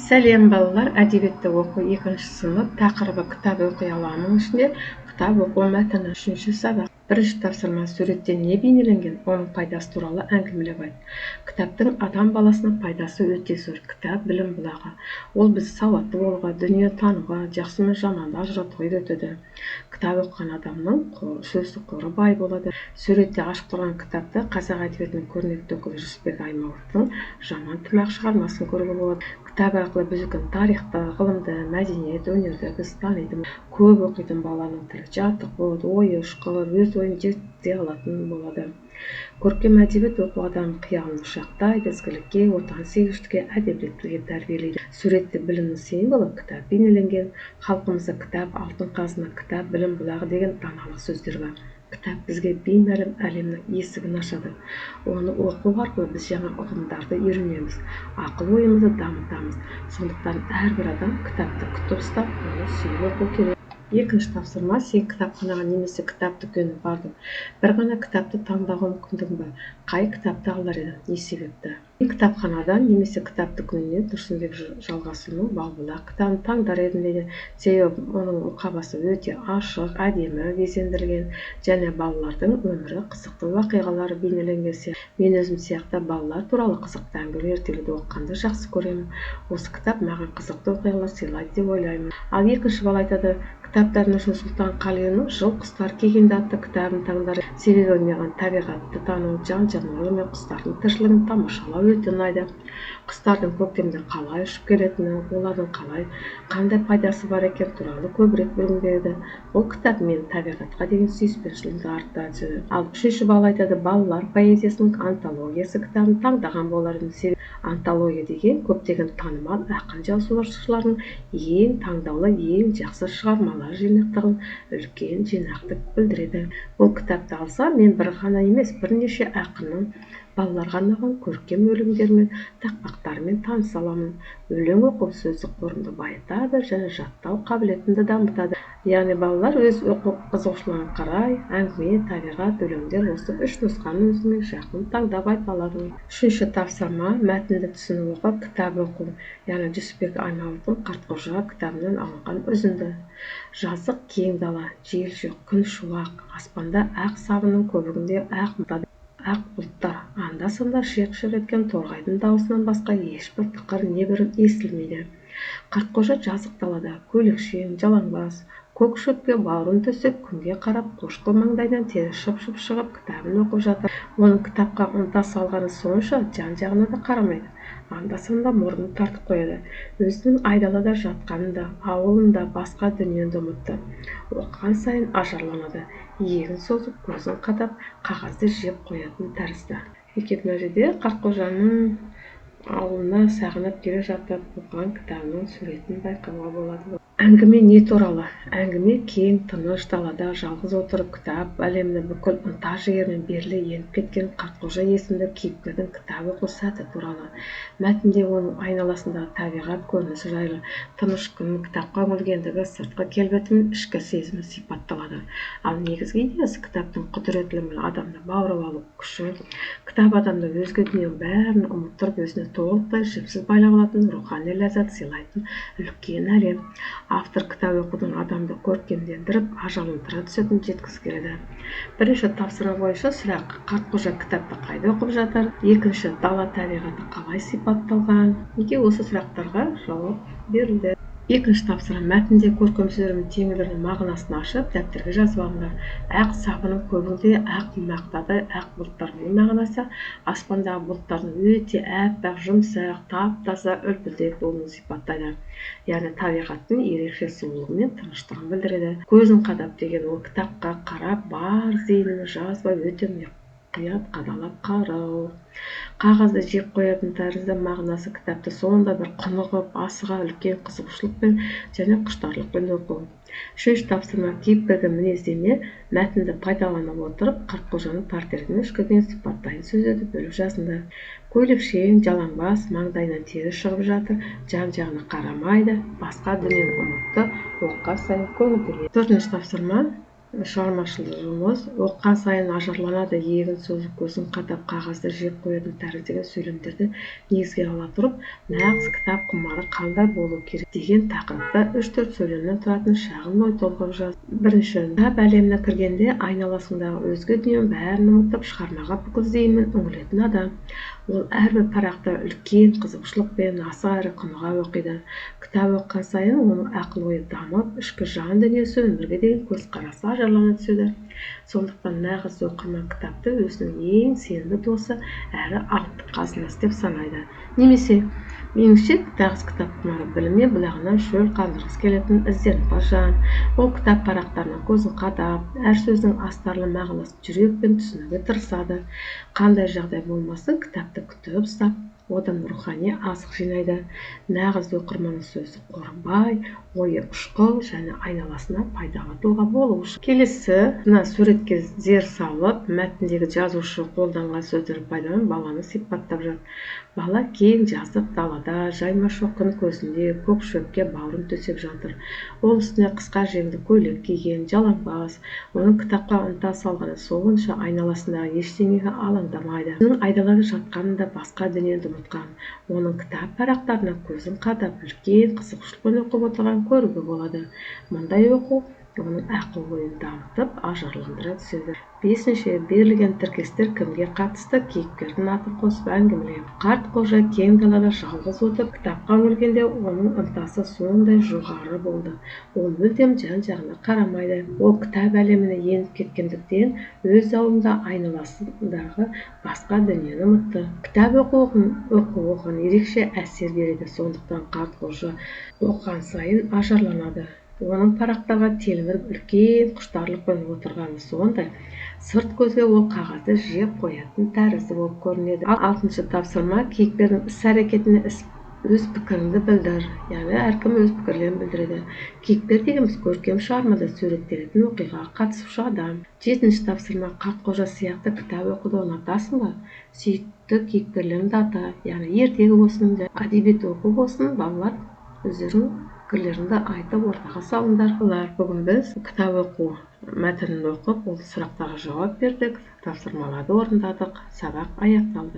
Сәлем балалар, әдебиетті оқу 2-ші сынып, тақырыбы кітап оқи аламын ішінде кітап оқу мәтіні 3-ші сабақ. Бірінші тапсырма: суреттен не бейнеленген, оның пайдасы туралы әңгімелеп айт. Кітаптың адам баласына пайдасы өте зор. Кітап білім бұлағы. Ол біз сауатты болуға, дүние тануға, жақсы мен жаманды ажыратуға үйретеді. Кітап оқыған адамның сөздік қоры бай болады. Суретте ашық тұрған кітапты қазақ әдебиетінің көрнекті өкілі Жүсіпбек Аймауытовтың «Жаман тымақ» шығармасын көруге болады. Кітап арқылы біз тарихты, ғылымды, мәдениет, өнерді біз танитын, көп оқитын баланың тілі жатық болады, ойы ұшқыр, өз ойын жеткізе алатын болады. Көркем әдебиет оқу адамның қиялын ошақтайды, ізгілікке, отансүйгіштікке, әдебиеттілікке тәрбиелейді. Суретте білімнің символы кітап бейнеленген. Халқымызда кітап алтын қазына, кітап білім бұлағы деген даналық сөздер бар. Кітап бізге беймәлім әлемнің есігін ашады. Оны оқу арқылы біз жаңа ұғымдарды үйренеміз, ақыл-ойымызды дамытамыз. Сондықтан әрбір адам кітапты күтіп ұстап, оны сүйіп оқу керек. 2-ші тапсырма: сен кітапханаға немесе кітап дүкеніне бардың. Bir ғана кітапты таңдауға мүмкіндігің бар. Қай кітапты алар едің? Не себепті? Кітапханадан немесе кітап дүкенінен Тұрсынбек Жалғасұлының «Балбұлақ» кітабын таңдар едім дейді. Себебі оның мұқабасы өте ашық, әдемі безендірілген және балалардың өмірі, қызықты оқиғалары бейнеленген. Мен өзім сияқты балалар туралы қызықты әңгіме ертегілерді оқығанды жақсы көремін. Осы кітап маған қызықты оқиғалар сыйлайды деп ойлаймын. Ал 2-ші бала айтады: кітаптардың үшін Сұлтан Қалинның «Жыл құстар келгенде» атты кітабын таңдар. Себебі маған табиғатты тану, жан-жануарлар мен құстардың тіршілігін тамашалау өте ұнайды. Құстардың көктемде қалай ұшып келетіні, олардың қандай пайдасы бар екен туралы көбірек білгім келеді. Бұл кітап мен табиғатқа деген сүйіспеншілігімді арттыра түседі. Ал 3-ші бала айтады: балалар поэзиясының антологиясы кітабын таңдаған болар едім. Антология деген көптеген танымал ақын жазушылардың ең таңдаулы, ең жақсы шығармалар жинақтығын үлкен жинақты білдіреді. Бұл кітапты алса, мен бір ғана емес, бірнеше ақынның балаларға арналған көркем өлеңдермен, тақпақтарымен таныса аламын. Өлең оқып сөздік қорымды байытады және жаттау қабілетімді дамытады. Яғни балалар өз оқу қызығушылығына қарай әңгіме, табиғат, өлеңдер осы 3 нұсқаны өзіңе жақын таңдап айта алады. 3-ші тапсырма: мәтінді түсініп оқып кітап оқу. Яғни Жүсіпбек Аймауытовтың «Қартқожа» кітабынан алынған үзінді. Жазық кең дала, жел жоқ, күн шуақ, аспанда ақ сабының көбігінде ақ бұлттар, анда-санда шиқ-шиқ еткен торғайдың дауысынан басқа ешбір тықыр небір естілмейді. Қартқожа жазық далада, көйлекшең, жалаңбас, көк шөпке бауырын төсеп, күнге қарап, қошқыл маңдайдан тері шып-шып шығып кітабын оқып жатыр. Оның кітапқа ынта салғаны сонша жан-жағына да қарамайды. Анда-санда мұрнын тартып қояды. Өзінің айдалада жатқанын да, ауылын да, басқа дүниені ұмытты. Оқыған сайын ажарланады. Иегін созып, көзін қадап, қағазды жеп қоятын тәрізді. Мына жерде Қартқожаның ауылына сағынып келе жатып оқыған кітабының суретін байқауға болады. Әңгіме не туралы? Әңгіме кең тыныш далада жалғыз отырып кітап әлеміне бүкіл ынта-жігермен беріле еніп кеткен Қартқожа есімді кейіпкердің кітап оқу сәті туралы. Мәтінде оның айналасындағы табиғат көрінісі жайлы, тыныш күн, кітапқа үңілгендігі, сыртқы келбеті мен ішкі сезімі сипатталады. Ал негізгі идеясы кітаптың құдіретлі адамды баурап алу күші. Кітап адамды өзге дүниенің бәрін ұмыттырып, өзіне толықтай жіпсіз байлап алатын, рухани ләззат сыйлайтын үлкен әлем. Автор кітап оқудың адамды көркемдендіріп, ажалындыра түсетін жеткізгісі келеді. 1-ші тапсырма бойынша сұрақ: Қартқожа кітапты қайда оқып жатыр? 2-ші: дала табиғаты қалай сипатталған? Неге осы сұрақтарға жауап берілді? 2-ші тапсырма: мәтінде көркем сөздердің теңеулерінің мағынасын ашып, дәптерге жазып алыңдар. Ақ сабының көбінде ақ мақтадай ақ бұлттардың мағынасы аспандағы бұлттардың өте әппақ, жұмсақ, тап-таза, үлпілдек болуын сипаттайды. Яғни табиғаттың ерекше сұлулығы мен тыныштығын білдіреді. Көзін қадап деген ол кітапқа қарап, бар зейінін жазбай өте мұқият қадалап қарау. Қағазды жеп қоятын тәрізді мағынасы кітапты сонда бір құнығып, асыға үлкен қызығушылықпен және құштарлықпен оқу. 3-ші тапсырма: кейіпкерді мінездеме, мәтінді пайдаланып отырып, Қартқожаның портретін ішкі дүниесін сипаттайтын сөздерді бөліп жазыңдар. Көйлекшең, жалаңбас, маңдайынан тері шығып жатыр, жан-жағына қарамайды, басқа дүниені ұмытты, оққан сайын көңілденеді. 4-ші тапсырма: шығармашылығымыз оққан сайын ажарланады. Егін созып көзін қадап қағазды жеп қоятын тәріздегі сөйлемдерді негізге ала тұрып, нағыз кітап құмары қандай болу керек деген тақырыпта 3-4 сөйлемнен тұратын шағын ой толғап жазды. Бірінші, кітап әлеміне кіргенде айналасындағы өзге дүниенің бәрін ұмытып, шығармаға бүкіл зейінмен үңілетін адам. Ол әрбір парақты үлкен қызығушылықпен, аса ірі құныға оқиды. Кітап оққан сайын оның ақыл-ойы дамып, ішкі жан дүниесі, өмірге деген көзқарасы ажарлана түседі. Сондықтан нағыз оқырман кітапты өзінің ең сенімді досы әрі алтын қазынасы деп санайды. Немесе, меніңше, нағыз кітап құмары біліммен бұлағынан шөл қандырғысы келетін ізденімпаз жан. Ол кітап парақтарына көзін қадап, әр сөздің астарлы мағынасын жүрекпен түсінуге тырысады. Қандай жағдай болмасын, кітапты күтіп ұстап, одан рухани азық жинайды. Нағыз оқырманның сөзі қорбай, ойы ұшқыл және айналасына пайдалы тұлға болу үшін. Келесі, мына суретке зер салып, мәтіндегі жазушы қолданған сөздерді пайдаланып баланы сипаттап жатыр. Бала кең жазық далада, жайма-шоқ күн көзінде көк шөпке бауырын төсеп жатыр. Ол үстіне қысқа жеңді көйлек киген, жалаңбас. Оның кітапқа ынта салғаны сонша айналасындағы ештеңеге алаңдамайды. Оның айдалада жатқанын да басқа дүниені ұмытқан. Оның кітап парақтарына көзін қадап, үлкен қызығушылықпен оқып отырған көруге болады. Мұндай оқу оның ақыл-ойын дамытып, ажарландыра түседі. Бесінші, берілген тіркестер кімге қатысты, кейіпкердің атын қосып әңгімелейді. Қарт қожа кең далада жалғыз отырып кітапқа үңілгенде оның ынтасы сондай жоғары болды. Ол мүлдем жан-жағына қарамайды. Ол кітап әлеміне еніп кеткендіктен өз аулында айналасындағы басқа дүниені ұмытты. Кітап оқу оған ерекше әсер береді. Сондықтан қарт қожа оқыған сайын ажарланады. Оның парақтарға телміріп үлкен құштарлықпен отырғаны сондай, сырт көзге ол қағазды жеп қоятын тәрізді болып көрінеді. Алтыншы тапсырма, кейіпкердің іс-әрекетіне өз пікіріңді білдір. Яғни әркім өз пікірлерін білдіреді. Кейіпкер дегеніміз көркем шығармада суреттелетін оқиғаға қатысушы адам. Жетінші тапсырма, қарт қожа сияқты кітап оқуды ұнатасың ба? Сүйікті кейіпкерлеріңді ата. Яғни ертегі болсын, әдебиет оқу болсын, балалар өздерінің пікірлеріңді айтып ортаға салыңдар. Бүгін біз кітап оқу мәтінін оқып, ол сұрақтарға жауап бердік, тапсырмаларды орындадық, сабақ аяқталды.